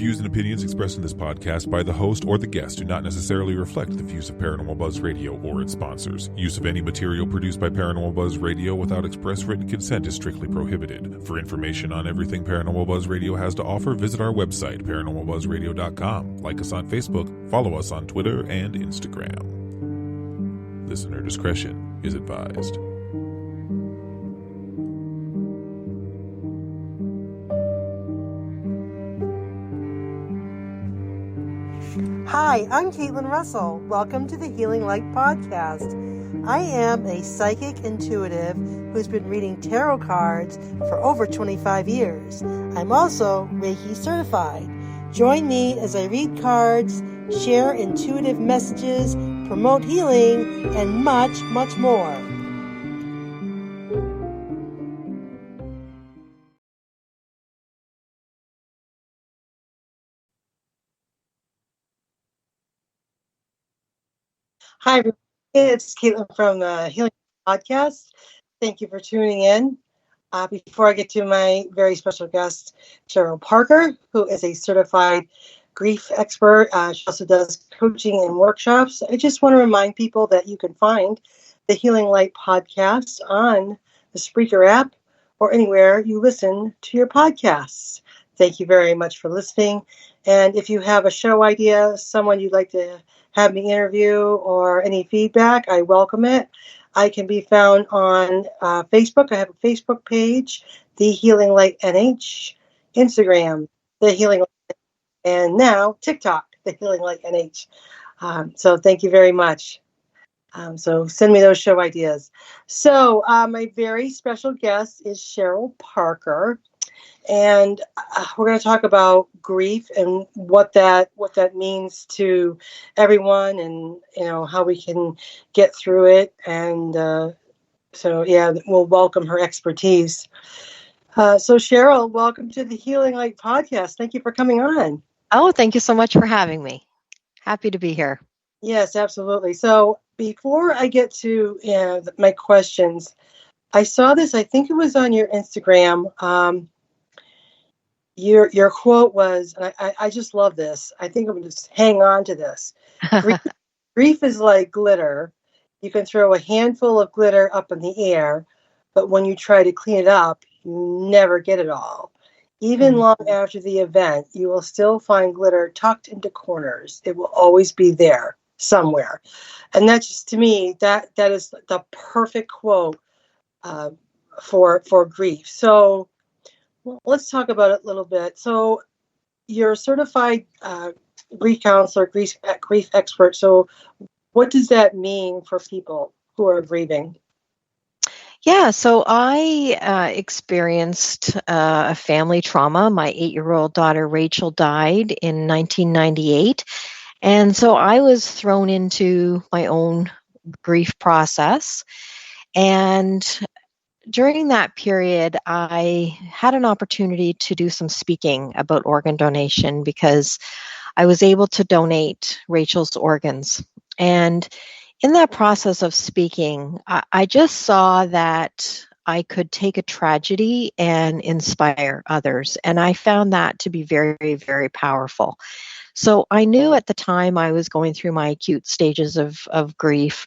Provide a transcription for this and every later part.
views and opinions expressed in this podcast by the host or the guest do not necessarily reflect the views of Paranormal Buzz Radio or its sponsors. Use of any material produced by Paranormal Buzz Radio without express written consent is strictly prohibited. For information on everything Paranormal Buzz Radio has to offer, visit our website, paranormalbuzzradio.com. Like us on Facebook, follow us on Twitter and Instagram. Listener discretion is advised. Hi, I'm Caitlin Russell. Welcome to the Healing Light Podcast. I am a psychic intuitive who's been reading tarot cards for over 25 years. I'm also Reiki certified. Join me as I read cards, share intuitive messages, promote healing, and much, much more. Hi, everybody. It's Caitlin from the Healing Podcast. Thank you for tuning in. Before I get to my very special guest, Cheryl Parker, who is a certified grief expert. She also does coaching and workshops. I just want to remind people that you can find the Healing Light Podcast on the Spreaker app or anywhere you listen to your podcasts. Thank you very much for listening. And if you have a show idea, someone you'd like to have me interview, or any feedback, I welcome it. I can be found on Facebook. I have a Facebook page, The Healing Light NH, Instagram, The Healing Light, and now TikTok, The Healing Light NH. So thank you very much. So send me those show ideas. So my very special guest is Cheryl Parker. And we're going to talk about grief and what that means to everyone, and how we can get through it. And we'll welcome her expertise. So Cheryl, welcome to the Healing Light Podcast. Thank you for coming on. Oh, thank you so much for having me. Happy to be here. Yes, absolutely. So before I get to my questions, I saw this. I think it was on your Instagram. Your quote was, and I just love this. I think I'm going to just hang on to this. Grief is like glitter. You can throw a handful of glitter up in the air, but when you try to clean it up, you never get it all. Even long after the event, you will still find glitter tucked into corners. It will always be there somewhere. And that's just, to me, that is the perfect quote for grief. So let's talk about it a little bit. So you're a certified grief counselor, grief expert. So what does that mean for people who are grieving? Yeah, so I experienced a family trauma. My 8-year-old daughter, Rachel, died in 1998. And so I was thrown into my own grief process. And during that period, I had an opportunity to do some speaking about organ donation because I was able to donate Rachel's organs. And in that process of speaking, I just saw that I could take a tragedy and inspire others. And I found that to be very, very powerful. So I knew at the time I was going through my acute stages of grief,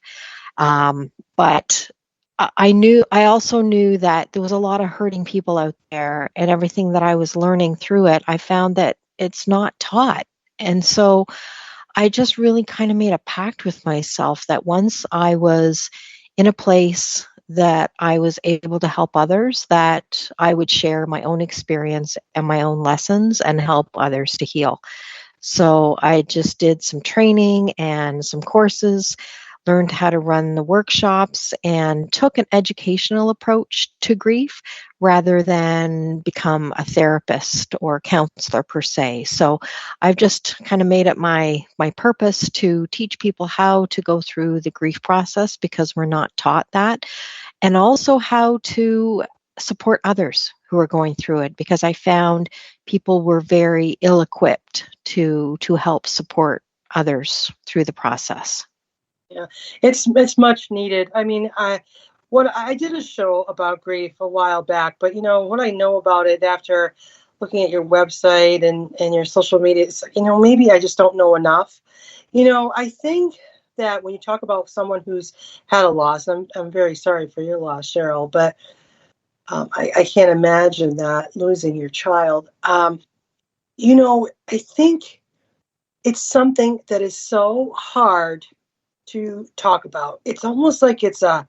but I also knew that there was a lot of hurting people out there, and everything that I was learning through it, I found that it's not taught. And so I just really kind of made a pact with myself that once I was in a place that I was able to help others, that I would share my own experience and my own lessons and help others to heal. So I just did some training and some courses, learned how to run the workshops, and took an educational approach to grief rather than become a therapist or counselor per se. So I've just kind of made it my purpose to teach people how to go through the grief process, because we're not taught that, and also how to support others who are going through it, because I found people were very ill-equipped to help support others through the process. Yeah, it's much needed. I mean, I did a show about grief a while back, but what I know about it after looking at your website and your social media, it's like, maybe I just don't know enough. I think that when you talk about someone who's had a loss, I'm very sorry for your loss, Cheryl, but I can't imagine that, losing your child. I think it's something that is so hard to talk about. It's almost like it's a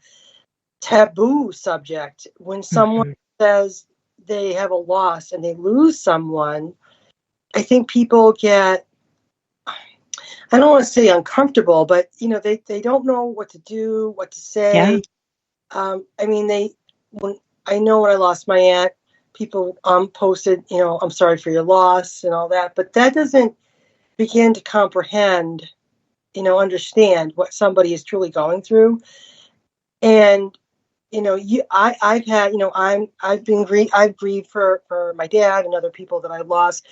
taboo subject when someone says they have a loss and they lose someone. I think people get, I don't want to say uncomfortable, but they don't know what to do, what to say. Yeah. When I lost my aunt, people posted, I'm sorry for your loss and all that, but that doesn't begin to comprehend, understand what somebody is truly going through. And I've had, I've grieved for my dad and other people that I lost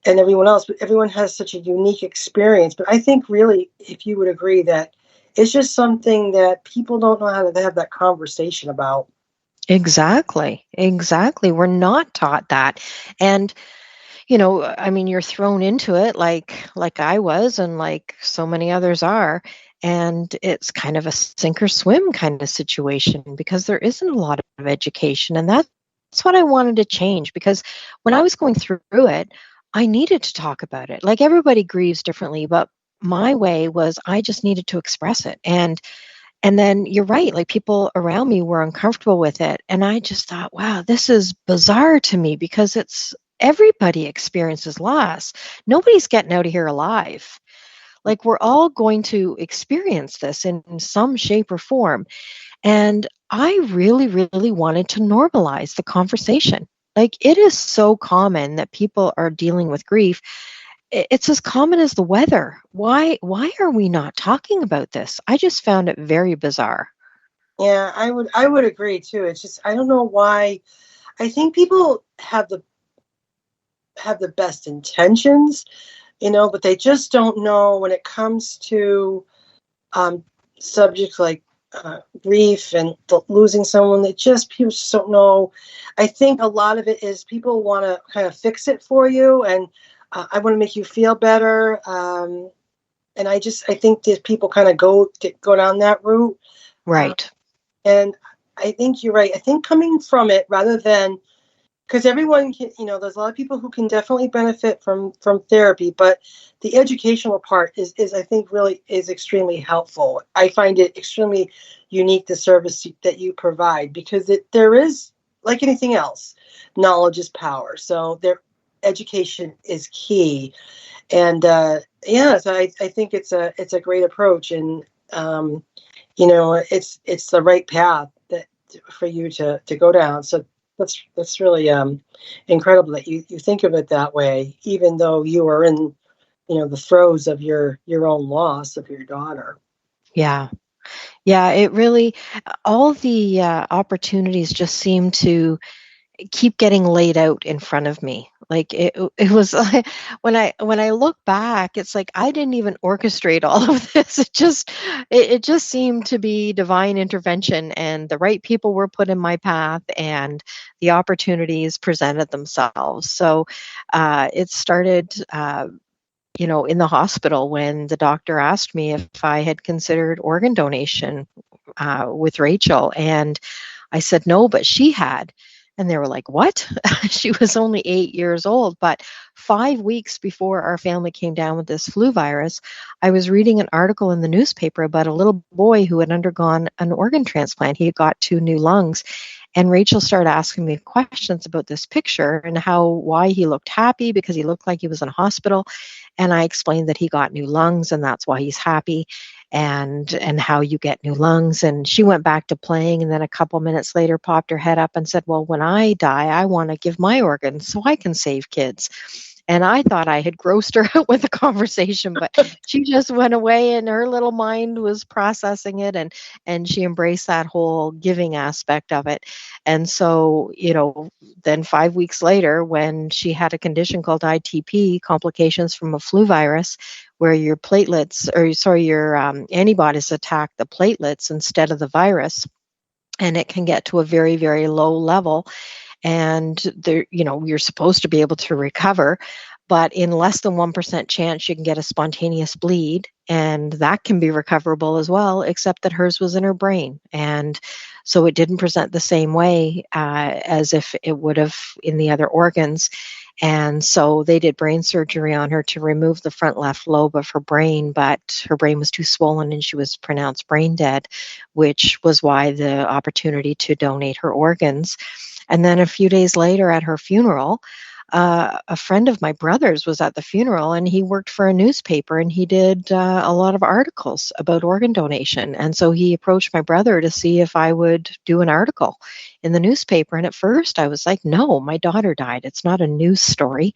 and everyone else, but everyone has such a unique experience. But I think really, if you would agree that it's just something that people don't know how to have that conversation about. Exactly. We're not taught that. And you're thrown into it like I was and like so many others are. And it's kind of a sink or swim kind of situation because there isn't a lot of education. And that's what I wanted to change, because when I was going through it, I needed to talk about it. Like, everybody grieves differently, but my way was I just needed to express it. And then you're right, like, people around me were uncomfortable with it. And I just thought, wow, this is bizarre to me, because everybody experiences loss. Nobody's getting out of here alive. Like, we're all going to experience this in some shape or form. And I really, really wanted to normalize the conversation. Like, it is so common that people are dealing with grief. It's as common as the weather. Why are we not talking about this? I just found it very bizarre. Yeah, I would agree too. It's just, I don't know why. I think people have the best intentions, but they just don't know when it comes to subjects like grief and losing someone. People just don't know. I think a lot of it is people want to kind of fix it for you, and I want to make you feel better. And I think that people kind of go down that route. Right. And I think you're right. I think coming from it, rather than, because everyone can, there's a lot of people who can definitely benefit from therapy, but the educational part is I think really is extremely helpful. I find it extremely unique, the service that you provide, because there is, like anything else, knowledge is power. So education is key. And so I think it's a great approach, and it's the right path that for you to go down. So that's really incredible that you think of it that way, even though you are in the throes of your own loss of your daughter. Yeah. Yeah, it really, all the opportunities just seem to keep getting laid out in front of me. Like, it was like, when I look back, it's like I didn't even orchestrate all of this. It just seemed to be divine intervention, and the right people were put in my path, and the opportunities presented themselves. So it started in the hospital, when the doctor asked me if I had considered organ donation with Rachel. And I said no, but she had. And they were like, what? She was only 8 years old. But 5 weeks before our family came down with this flu virus, I was reading an article in the newspaper about a little boy who had undergone an organ transplant. He had got 2 new lungs. And Rachel started asking me questions about this picture and why he looked happy, because he looked like he was in a hospital. And I explained that he got new lungs and that's why he's happy, and how you get new lungs. And she went back to playing, and then a couple minutes later popped her head up and said, well, when I die, I want to give my organs so I can save kids. And I thought I had grossed her out with the conversation, but she just went away and her little mind was processing it, and she embraced that whole giving aspect of it. And so, then 5 weeks later, when she had a condition called ITP, complications from a flu virus, where your your antibodies attack the platelets instead of the virus, and it can get to a very, very low level. and there, you're supposed to be able to recover, but in less than 1% chance you can get a spontaneous bleed, and that can be recoverable as well, except that hers was in her brain, and so it didn't present the same way as if it would have in the other organs. And so they did brain surgery on her to remove the front left lobe of her brain, but her brain was too swollen and she was pronounced brain dead, which was why the opportunity to donate her organs. And then a few days later at her funeral, a friend of my brother's was at the funeral, and he worked for a newspaper, and he did a lot of articles about organ donation. And so he approached my brother to see if I would do an article in the newspaper. And at first I was like, no, my daughter died. It's not a news story.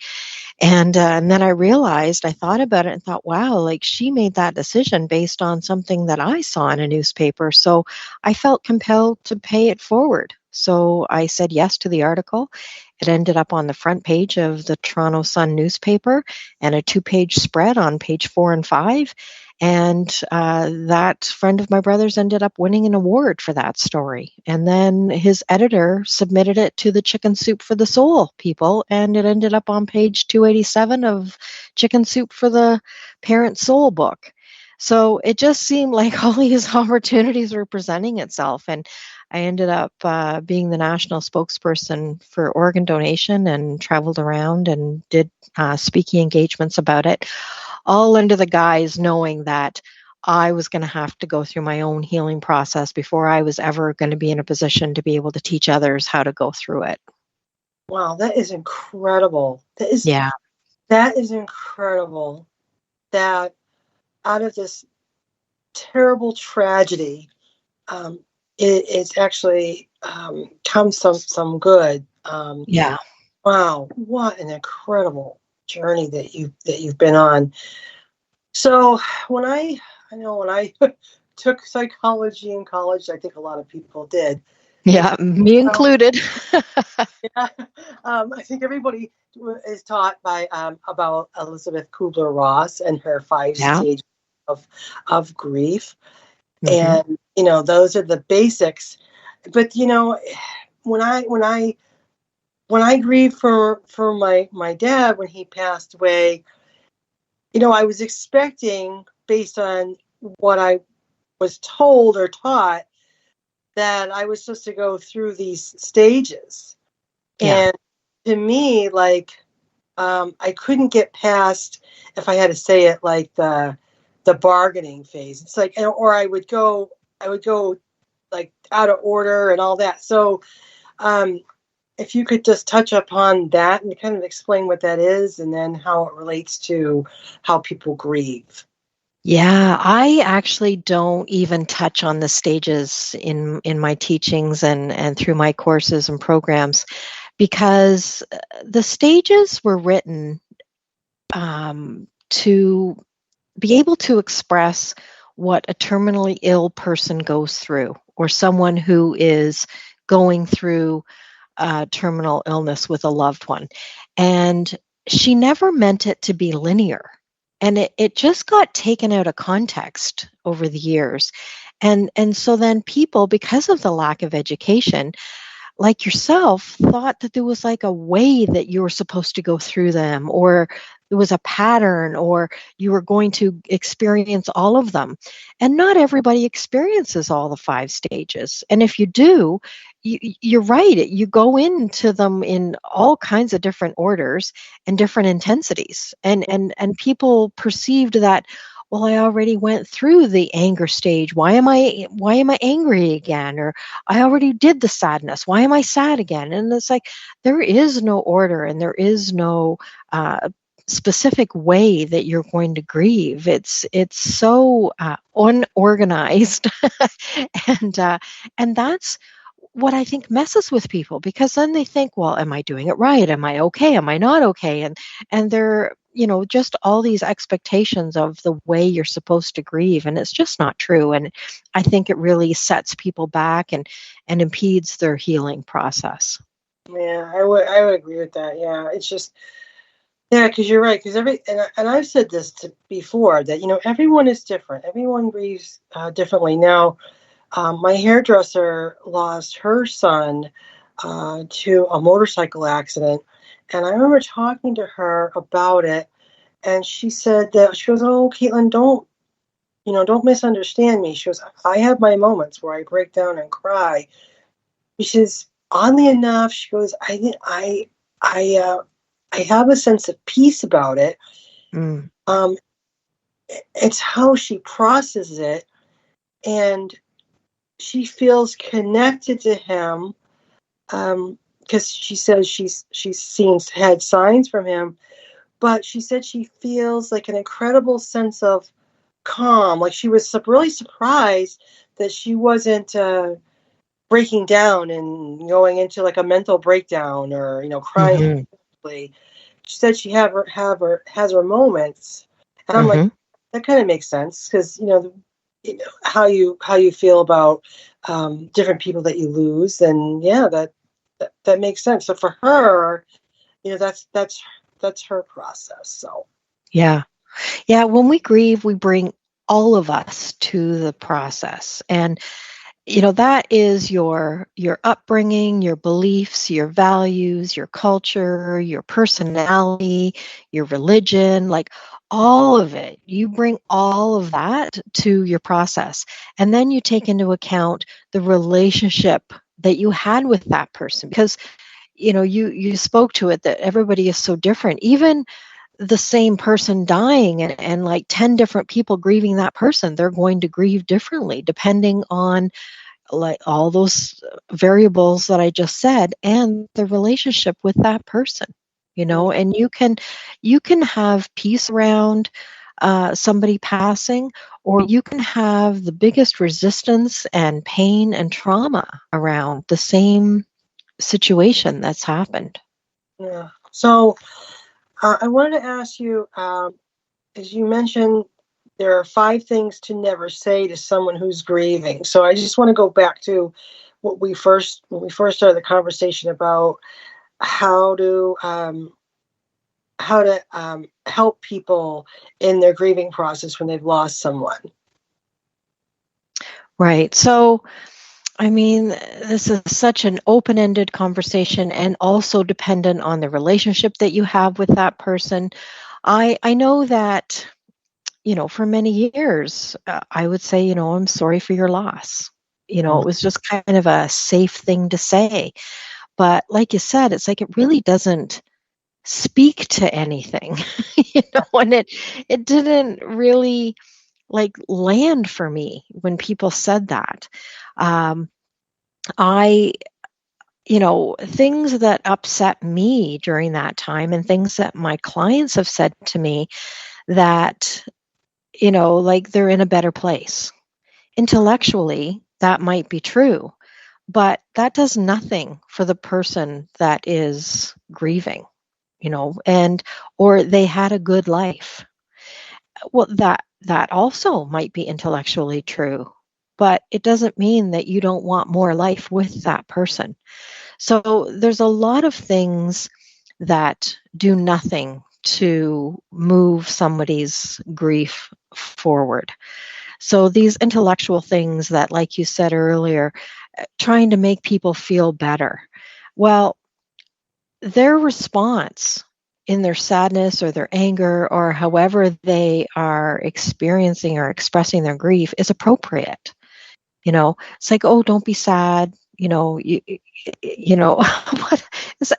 And then I thought about it and thought, wow, like she made that decision based on something that I saw in a newspaper. So I felt compelled to pay it forward. So I said yes to the article. It ended up on the front page of the Toronto Sun newspaper and a 2-page spread on page 4 and 5. And that friend of my brother's ended up winning an award for that story. And then his editor submitted it to the Chicken Soup for the Soul people, and it ended up on page 287 of Chicken Soup for the Parent Soul book. So it just seemed like all these opportunities were presenting itself. And I ended up being the national spokesperson for organ donation and traveled around and did speaking engagements about it, all under the guise knowing that I was going to have to go through my own healing process before I was ever going to be in a position to be able to teach others how to go through it. Wow, that is incredible. That is incredible that out of this terrible tragedy, it's actually comes some good. Yeah. Wow, what an incredible journey that you've been on. So when I took psychology in college, I think a lot of people did. Yeah, me included. Yeah, I think everybody is taught by about Elizabeth Kubler-Ross and her 5 stages of grief. Mm-hmm. And those are the basics. But when I grieved for my dad when he passed away, I was expecting, based on what I was told or taught, that I was supposed to go through these stages. Yeah. And to me, like, I couldn't get past, if I had to say it, like the bargaining phase. It's like, or I would go like out of order and all that. So if you could just touch upon that and kind of explain what that is, and then how it relates to how people grieve. Yeah, I actually don't even touch on the stages in my teachings and through my courses and programs, because the stages were written to be able to express what a terminally ill person goes through, or someone who is going through terminal illness with a loved one. And she never meant it to be linear. And it just got taken out of context over the years. And so then people, because of the lack of education, like yourself, thought that there was like a way that you were supposed to go through them, or there was a pattern, or you were going to experience all of them. And not everybody experiences all the 5 stages. And if you do, you're right. You go into them in all kinds of different orders and different intensities. And people perceived that, well, I already went through the anger stage. Why am I angry again? Or I already did the sadness. Why am I sad again? And it's like, there is no order, and there is no specific way that you're going to grieve. It's so unorganized, and that's what I think messes with people, because then they think, well, am I doing it right? Am I okay? Am I not okay? And they're, just all these expectations of the way you're supposed to grieve, and it's just not true. And I think it really sets people back and impedes their healing process. Yeah, I would agree with that. Yeah, it's just, yeah, because you're right. Because and I've said this before, that everyone is different. Everyone grieves differently. Now, my hairdresser lost her son to a motorcycle accident. And I remember talking to her about it, and she said that, she goes, "Oh, Caitlin, don't misunderstand me." She goes, "I have my moments where I break down and cry." She says, oddly enough, she goes, I have a sense of peace about it. Mm. It's how she processes it, and she feels connected to him, because she says had signs from him, but she said she feels like an incredible sense of calm. Like, she was really surprised that she wasn't breaking down and going into like a mental breakdown, or crying. Mhm. She said she has her moments, and I'm like, Mhm. that kind of makes sense, because how you feel about different people that you lose, and yeah, that makes sense. So for her, that's her process. So Yeah. Yeah, when we grieve, we bring all of us to the process. And that is your upbringing, your beliefs, your values, your culture, your personality, your religion, like all of it. You bring all of that to your process. And then you take into account the relationship that you had with that person, because you spoke to it, that everybody is so different. Even the same person dying, and like 10 different people grieving that person, they're going to grieve differently depending on like all those variables that I just said, and the relationship with that person. And you can have peace around somebody passing, or you can have the biggest resistance and pain and trauma around the same situation that's happened. yeah. So I wanted to ask you, as you mentioned, there are 5 things to never say to someone who's grieving. So I just want to go back to when we first started the conversation about how to help people in their grieving process when they've lost someone. Right. So, I mean, this is such an open-ended conversation, and also dependent on the relationship that you have with that person. I know that, for many years, I would say, I'm sorry for your loss. It was just kind of a safe thing to say. But like you said, it's like it really doesn't speak to anything, and it didn't really like land for me when people said that. Um, I things that upset me during that time, and things that my clients have said to me, that, like they're in a better place. Intellectually, that might be true, but that does nothing for the person that is grieving, and or they had a good life. Well, that also might be intellectually true, but it doesn't mean that you don't want more life with that person. So there's a lot of things that do nothing to move somebody's grief forward. So these intellectual things that, like you said earlier, trying to make people feel better. Well, their response in their sadness or their anger, or however they are experiencing or expressing their grief, is appropriate. It's like, oh, don't be sad. What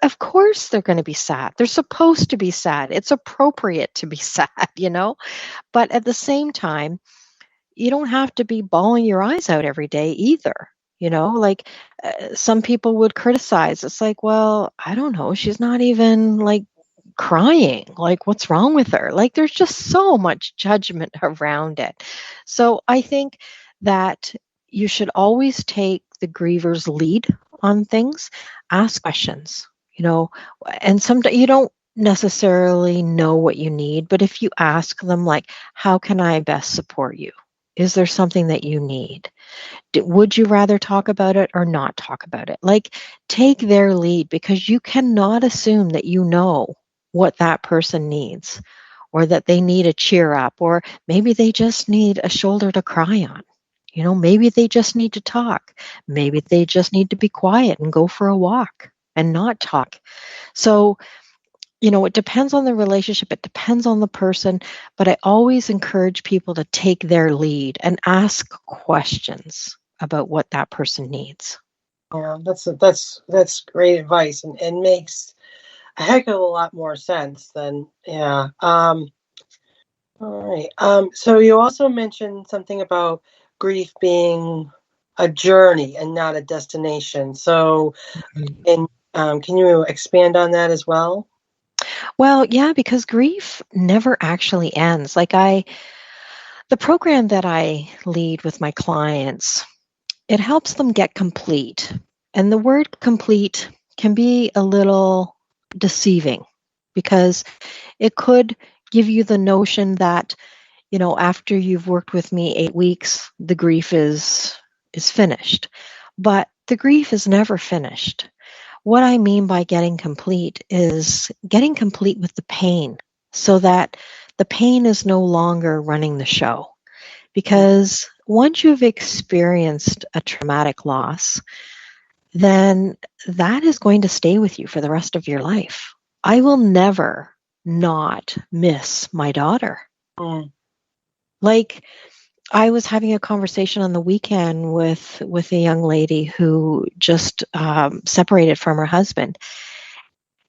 of course they're going to be sad. They're supposed to be sad. It's appropriate to be sad. But at the same time, you don't have to be bawling your eyes out every day either. Like some people would criticize. It's like, well, I don't know. She's not even like crying. Like, what's wrong with her? Like, there's just so much judgment around it. So I think that you should always take the griever's lead on things, ask questions, and sometimes you don't necessarily know what you need, but if you ask them, like, how can I best support you? Is there something that you need? Would you rather talk about it or not talk about it? Like, take their lead, because you cannot assume that you know what that person needs, or that they need a cheer up, or maybe they just need a shoulder to cry on. Maybe they just need to talk. Maybe they just need to be quiet and go for a walk and not talk. So, it depends on the relationship. It depends on the person. But I always encourage people to take their lead and ask questions about what that person needs. Yeah, that's great advice, and makes a heck of a lot more sense than, yeah. All right. So you also mentioned something about grief being a journey and not a destination. So, and can you expand on that as well? Well, yeah, because grief never actually ends. The program that I lead with my clients, it helps them get complete. And the word complete can be a little deceiving because it could give you the notion that, after you've worked with me 8 weeks, the grief is finished. But the grief is never finished. What I mean by getting complete is getting complete with the pain so that the pain is no longer running the show. Because once you've experienced a traumatic loss, then that is going to stay with you for the rest of your life. I will never not miss my daughter. Mm. Like, I was having a conversation on the weekend with a young lady who just separated from her husband.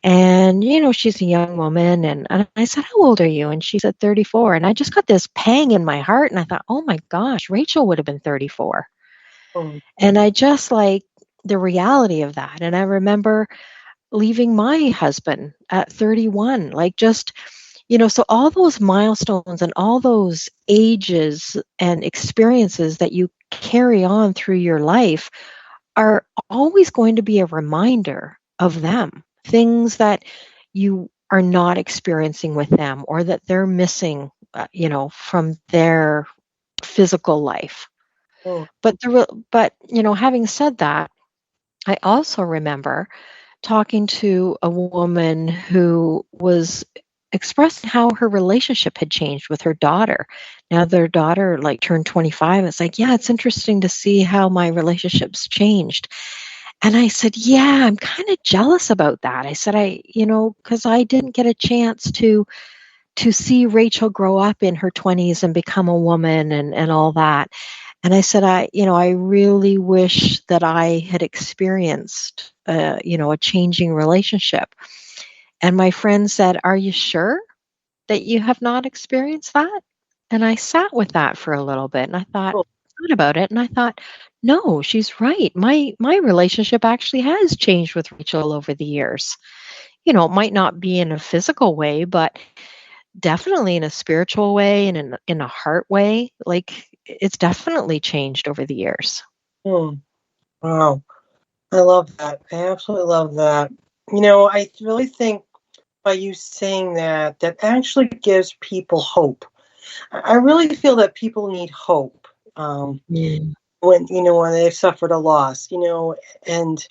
And, she's a young woman. And I said, how old are you? And she said 34. And I just got this pang in my heart. And I thought, oh my gosh, Rachel would have been 34. Mm. And I just like the reality of that. And I remember leaving my husband at 31, so all those milestones and all those ages and experiences that you carry on through your life are always going to be a reminder of them, things that you are not experiencing with them or that they're missing, from their physical life. Mm. But having said that, I also remember talking to a woman who was expressing how her relationship had changed with her daughter. Now their daughter turned 25. It's like, yeah, it's interesting to see how my relationship's changed. And I said, yeah, I'm kind of jealous about that. I said, because I didn't get a chance to see Rachel grow up in her 20s and become a woman and all that. And I said, I really wish that I had experienced, a changing relationship. And my friend said, are you sure that you have not experienced that? And I sat with that for a little bit and I thought about it and I thought, no, she's right. My relationship actually has changed with Rachel over the years. It might not be in a physical way, but definitely in a spiritual way and in a heart way. It's definitely changed over the years. Mm. Wow. I love that. I absolutely love that. I really think by you saying that actually gives people hope. I really feel that people need hope Mm. when they've suffered a loss, and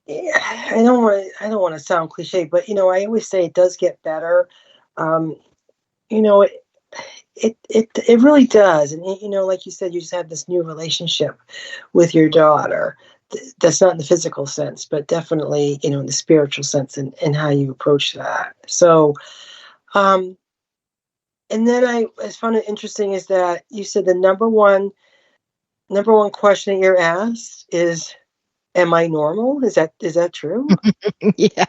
I don't want to sound cliche, but I always say it does get better. Um, you know, it, it really does, and like you said, you just have this new relationship with your daughter. That's not in the physical sense, but definitely in the spiritual sense and how you approach that. So, and then I found it interesting is that you said the number one question that you're asked is, am I normal? Is that true? Yeah.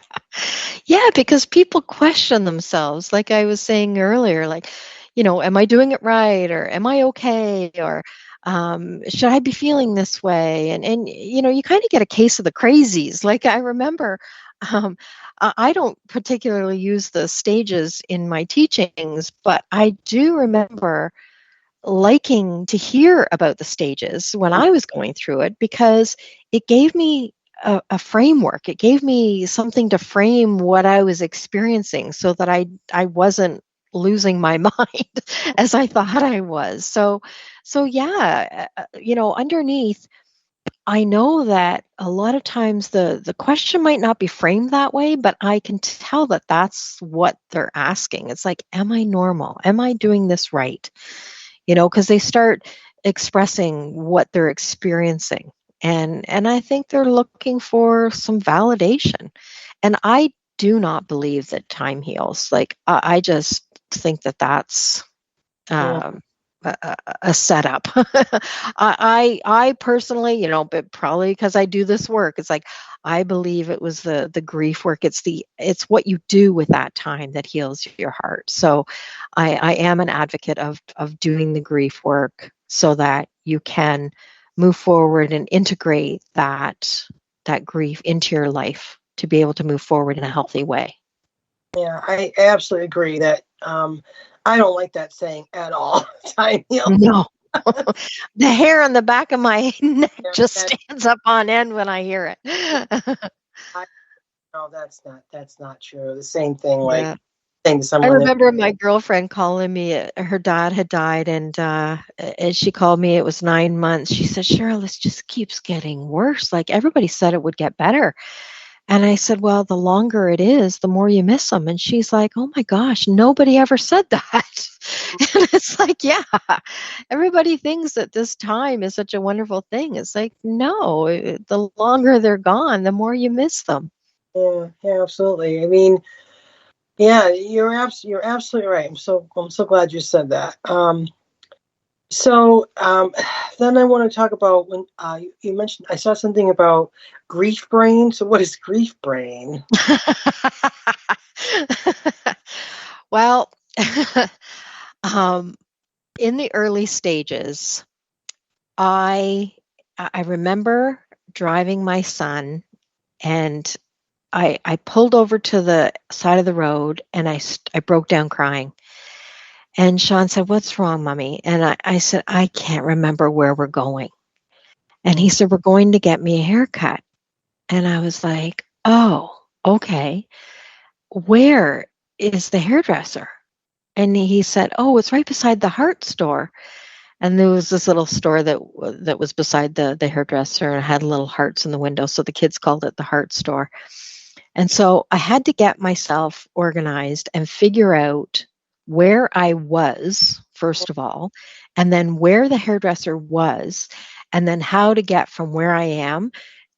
Yeah, because people question themselves, like I was saying earlier, am I doing it right? Or am I okay? Or should I be feeling this way? And you kind of get a case of the crazies. Like I remember, um, I don't particularly use the stages in my teachings, but I do remember liking to hear about the stages when I was going through it because it gave me a framework. It gave me something to frame what I was experiencing so that I wasn't losing my mind as I thought I was. So yeah, underneath, I know that a lot of times the question might not be framed that way, but I can tell that that's what they're asking. It's like, am I normal? Am I doing this right? Because they start expressing what they're experiencing. And I think they're looking for some validation. And I do not believe that time heals. Like I just think that that's Yeah. a setup. I personally, but probably because I do this work, it's like I believe it was the grief work. It's what you do with that time that heals your heart. So I am an advocate of doing the grief work so that you can move forward and integrate that grief into your life to be able to move forward in a healthy way. Yeah, I absolutely agree that I don't like that saying at all. Time heals. No. The hair on the back of my neck Yeah, just stands up on end when I hear it. no, that's not true. The same thing, like Yeah. saying to I someone that, remember my girlfriend calling me. Her dad had died, and she called me. It was 9 months. She said, "Cheryl, this just keeps getting worse. Like everybody said it would get better." And I said, "Well, the longer it is, the more you miss them." And she's like, "Oh my gosh, nobody ever said that." And it's like, yeah, everybody thinks that this time is such a wonderful thing. It's like, no, the longer they're gone, the more you miss them. yeah, absolutely. I mean, yeah, you're absolutely right. I'm so glad you said that. So then I want to talk about when you mentioned, I saw something about grief brain. So what is grief brain? Well, um, in the early stages, I remember driving my son, and I pulled over to the side of the road, and I broke down crying. And Sean said, "What's wrong, Mommy?" And I said, "I can't remember where we're going." And he said, "We're going to get me a haircut." And I was like, "Oh, okay. Where is the hairdresser?" And he said, "Oh, it's right beside the Heart store." And there was this little store that was beside the hairdresser and had little hearts in the window. So the kids called it the Heart store. And so I had to get myself organized and figure out where I was, first of all, and then where the hairdresser was, and then how to get from where I am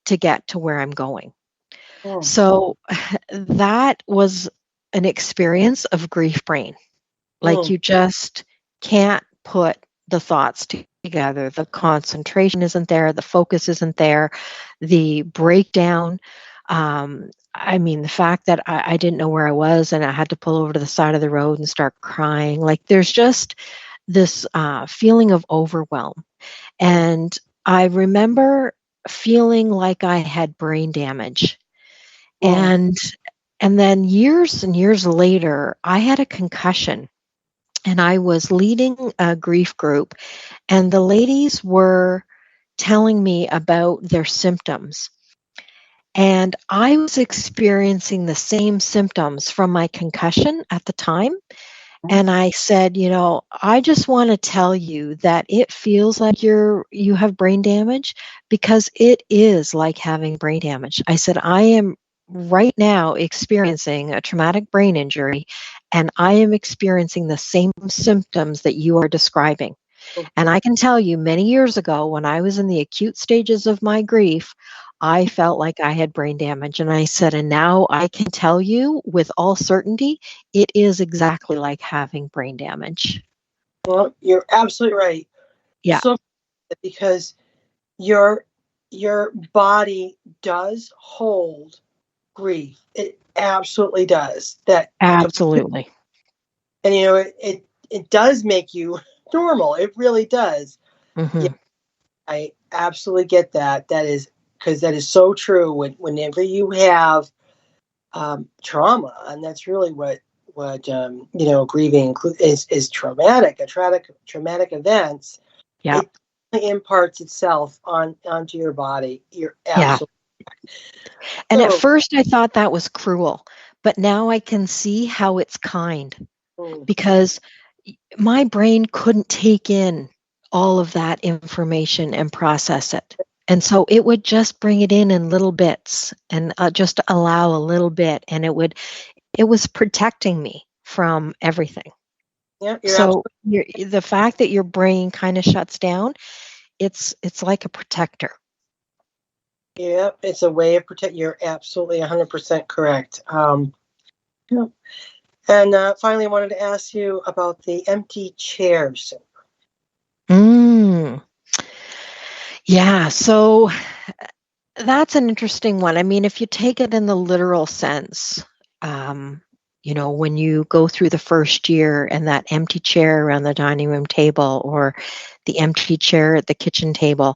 to get to where I'm going. Oh, So that was an experience of grief brain. Like oh, you just can't put the thoughts together. The concentration isn't there. The focus isn't there. The breakdown. I mean, the fact that I didn't know where I was and I had to pull over to the side of the road and start crying. Like there's just this feeling of overwhelm. And I remember feeling like I had brain damage. oh, And and then years and years later, I had a concussion and I was leading a grief group, and the ladies were telling me about their symptoms. And I was experiencing the same symptoms from my concussion at the time. And I said, I just want to tell you that it feels like you have brain damage because it is like having brain damage. I said, I am right now experiencing a traumatic brain injury and I am experiencing the same symptoms that you are describing. And I can tell you many years ago when I was in the acute stages of my grief, I felt like I had brain damage. And I said, and now I can tell you with all certainty, it is exactly like having brain damage. well, you're absolutely right. Yeah, So because your body does hold grief, it absolutely does. That absolutely. and it does make you normal. It really does. Yeah, Hmm. I absolutely get that. That is because that is so true. Whenever you have trauma, and that's really what grieving is traumatic. Traumatic events. Yeah, It imparts itself onto your body. You're yeah. absolutely And at so. first I thought that was cruel, but now I can see how it's kind Mm, because my brain couldn't take in all of that information and process it. And so it would just bring it in little bits and just allow a little bit. And it was protecting me from everything. Yeah, you're So absolutely. the fact that your brain kind of shuts down, it's like a protector. Yeah, it's a way of protect. You're absolutely 100% correct. Yeah. And finally, I wanted to ask you about the empty chairs. Mm. Yeah, so that's an interesting one. I mean, if you take it in the literal sense, um, when you go through the first year and that empty chair around the dining room table, or the empty chair at the kitchen table,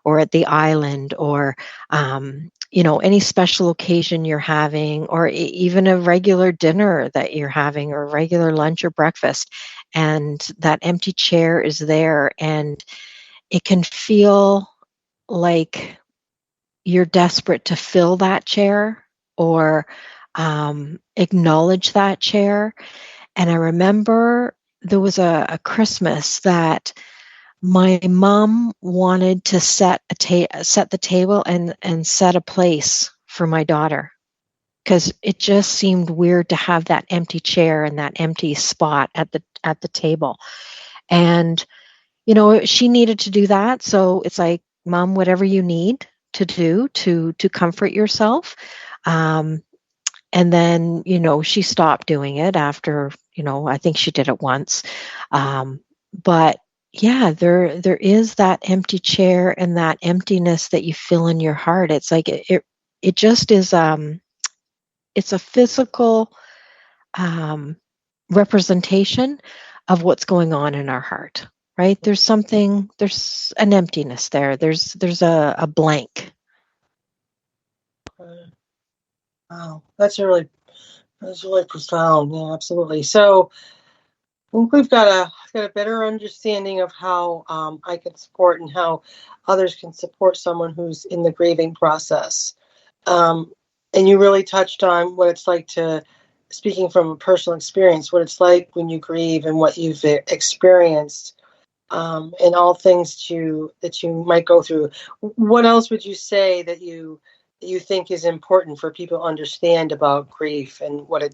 or at the island, or any special occasion you're having, or even a regular dinner that you're having, or regular lunch or breakfast, and that empty chair is there, and it can feel like you're desperate to fill that chair, or acknowledge that chair. And I remember there was a Christmas that my mom wanted to set the table and set a place for my daughter, because it just seemed weird to have that empty chair and that empty spot at the table. And she needed to do that. So it's like, Mom, whatever you need to do to comfort yourself. Um, and then, she stopped doing it after, I think she did it once. But yeah, there is that empty chair and that emptiness that you feel in your heart. It's like it just is, it's a physical um, representation of what's going on in our heart, right? There's an emptiness there. There's a blank. Uh, wow, that's really profound. Yeah, absolutely. So I think we've got a better understanding of how I can support and how others can support someone who's in the grieving process. Um, and you really touched on what it's like to, speaking from a personal experience, what it's like when you grieve and what you've experienced, and all things that you might go through. What else would you say that you think is important for people to understand about grief and what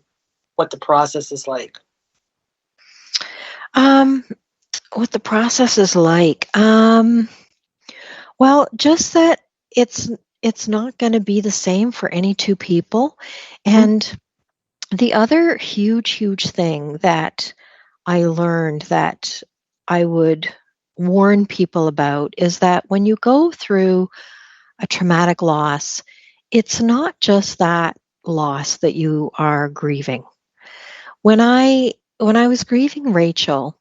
the process is like? Um, what the process is like. Well, just that it's it's not going to be the same for any two people. And the other huge thing that I learned that I would warn people about is that when you go through a traumatic loss, it's not just that loss that you are grieving. When I was grieving Rachel,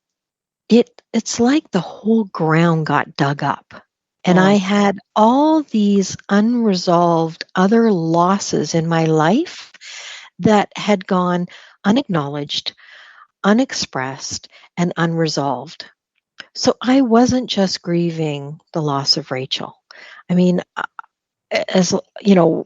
it's like the whole ground got dug up. And I Mm, had all these unresolved other losses in my life that had gone unacknowledged, unexpressed, and unresolved. So I wasn't just grieving the loss of Rachel. I mean, as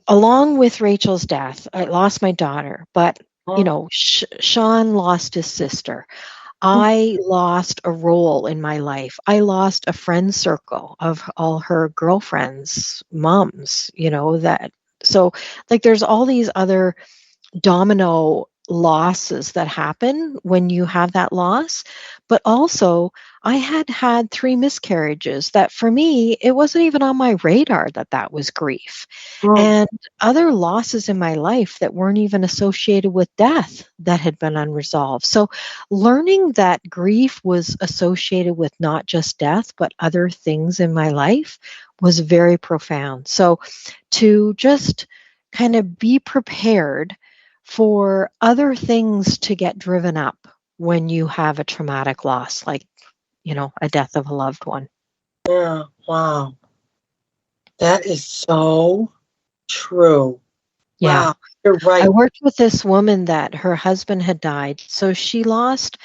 along with Rachel's death, I lost my daughter, but mm, Sean lost his sister. mm. I lost a role in my life. I lost a friend circle of all her girlfriends, moms, that. So, like, there's all these other domino losses that happen when you have that loss. But also, I had 3 miscarriages that, for me, it wasn't even on my radar that that was grief. Mm. And other losses in my life that weren't even associated with death that had been unresolved. So learning that grief was associated with not just death but other things in my life was very profound. So to just kind of be prepared for other things to get driven up when you have a traumatic loss, like, a death of a loved one. Yeah, wow. That is so true. Yeah. Wow, you're I right. worked with this woman that her husband had died. So she lost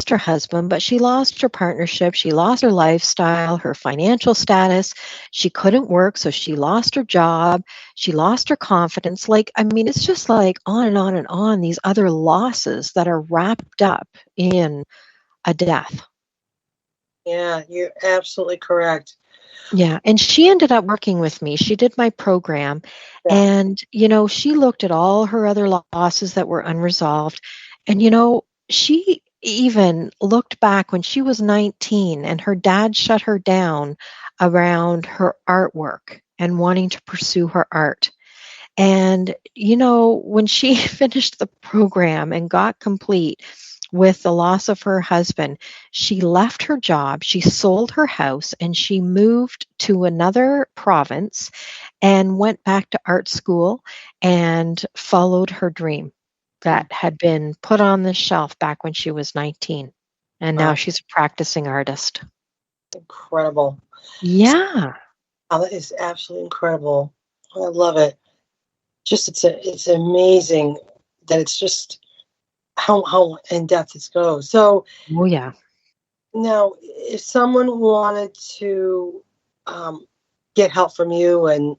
her husband, but she lost her partnership, she lost her lifestyle, her financial status. She couldn't work, so she lost her job, she lost her confidence. Like, I mean, it's just like on and on and on, these other losses that are wrapped up in a death. Yeah, you're absolutely correct. Yeah, and she ended up working with me. She did my program, Yeah. and she looked at all her other losses that were unresolved, and she even looked back when she was 19 and her dad shut her down around her artwork and wanting to pursue her art. And, when she finished the program and got complete with the loss of her husband, she left her job, she sold her house, and she moved to another province and went back to art school and followed her dream that had been put on the shelf back when she was 19. And now she's a practicing artist. Incredible. Yeah. Oh, that is absolutely incredible. I love it. Just it's amazing that it's just how in depth it goes. So, Oh, yeah. now, if someone wanted to get help from you and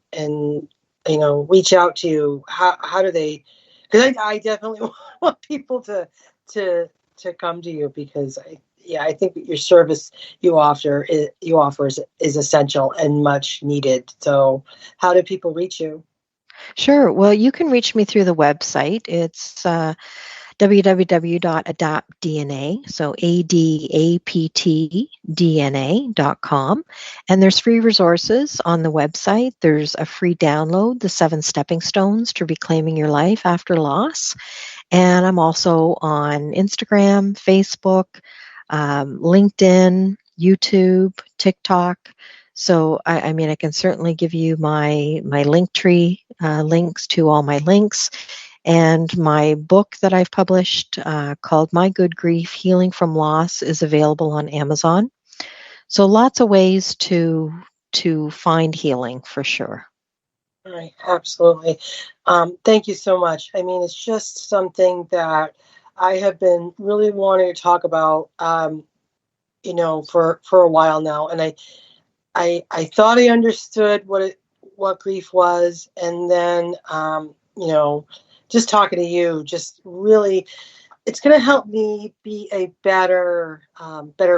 reach out to you, how do they? Because I definitely want people to come to you, because I think that your service you offer is essential and much needed. So, how do people reach you? Sure. Well, you can reach me through the website. It's www.adaptdna, so adaptdna.com. And there's free resources on the website. There's a free download, The 7 Stepping Stones to Reclaiming Your Life After Loss. And I'm also on Instagram, Facebook, LinkedIn, YouTube, TikTok. So, I mean, I can certainly give you my Linktree links to all my links. And my book that I've published called My Good Grief, Healing from Loss is available on Amazon. So lots of ways to find healing for sure. Right, absolutely. Thank you so much. I mean, it's just something that I have been really wanting to talk about, for a while now. And I thought I understood what grief was, and then, just talking to you, just really, it's going to help me be a better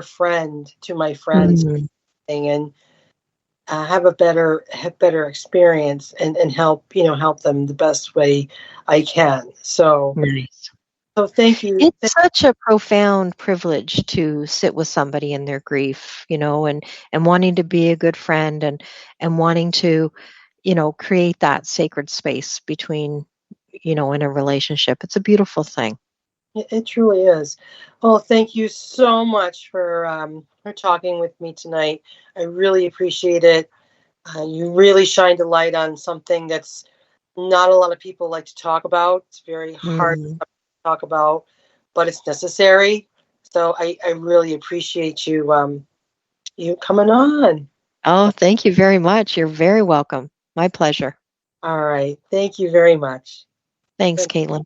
friend to my friends, and have better experience, and help them the best way I can. So, Nice. so thank you. It's such a profound privilege to sit with somebody in their grief, and wanting to be a good friend and wanting to, create that sacred space between, in a relationship. It's a beautiful thing. It truly is. Well, thank you so much for talking with me tonight. I really appreciate it. You really shined a light on something that's not a lot of people like to talk about. It's very hard to talk about, but it's necessary. So I really appreciate you coming on. Oh, thank you very much. You're very welcome. My pleasure. All right. Thank you very much. Thanks, Caitlin.